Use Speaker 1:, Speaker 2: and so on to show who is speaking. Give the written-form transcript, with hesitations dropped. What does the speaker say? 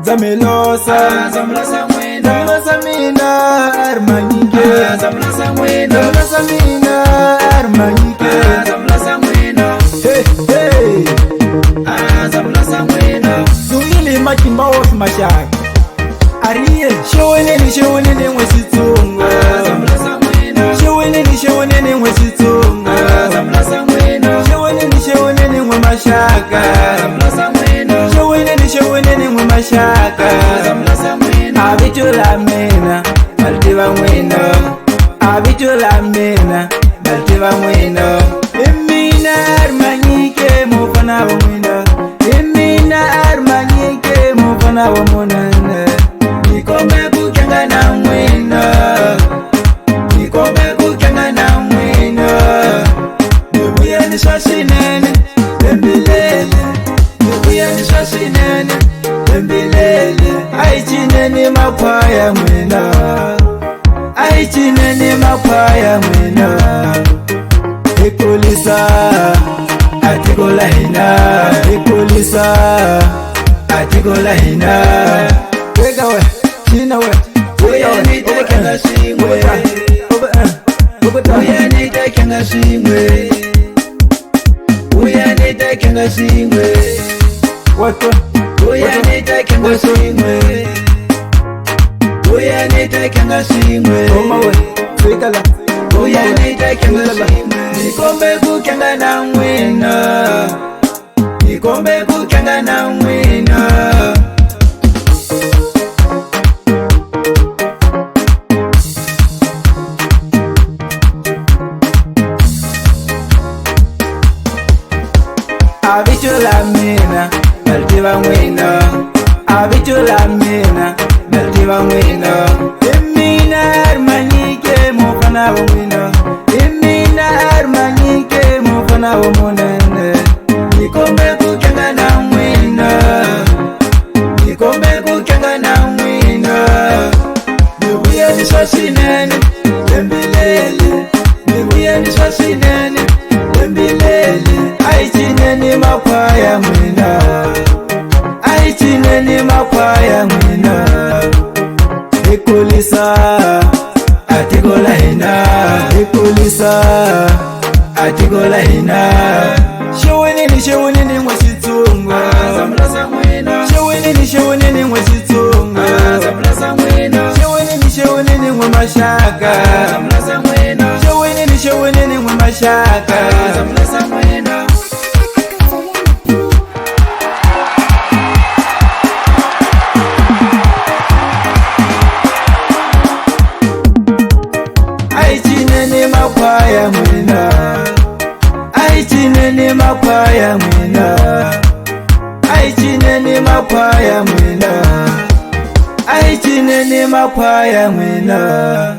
Speaker 1: Zamelosa zamlosa mina armanyike zamlosa mina armanyike zamlosa mwena hey hey zamlosa mwena Zuili makimba of mashaka Ariel shewene mwesitunga zamlosa mwena shewene mwesitunga zamlosa mwena shewene mashaka zamlosa mwena shewene mashaka zamlosa mwena abitula mina baltiva mwena abitula mina baltiva mwena emina armanyike mufana wa mwena emina armanyike mufana wa monana nikombe kukenga na mwena nikombe kukenga na mwena nibuya ni shasinene embilele nibuya ni shasinene embilele aichinene makwaya mwena aichinene makwaya mwena ekolisa atikola hina ekolisa atikola hina wega we china we oya ni takenga shingwe oya ni takenga shingwe oya ni takenga shingwe wato oya ni takenga shingwe oya ni takenga shingwe oma we fikala oya ni takenga shingwe nikombe kukenga na mwena nikombe kukenga na mwena abitula mina baltiva mwena abitula mina baltiva mwena emina armanyike mufana wa mwena emina armanyike mufana wa monene nikombe kukenga na mwena nikombe kukenga na mwena nibuya ni shasinene embilele nibuya ni shasinene embilele aichinene makwaya mwena aichinene makwaya mwena ekolisa atikola hina ekolisa atikola hina shewene mwesitunga zamlosa mwena shewene mwesitunga zamlosa mwena shewene mashaka zamlosa mwena shewene mashaka zamlosa mwena aichinene makwaya mwena aichinene makwaya mwena aichinene makwaya mwena aichinene makwaya mwena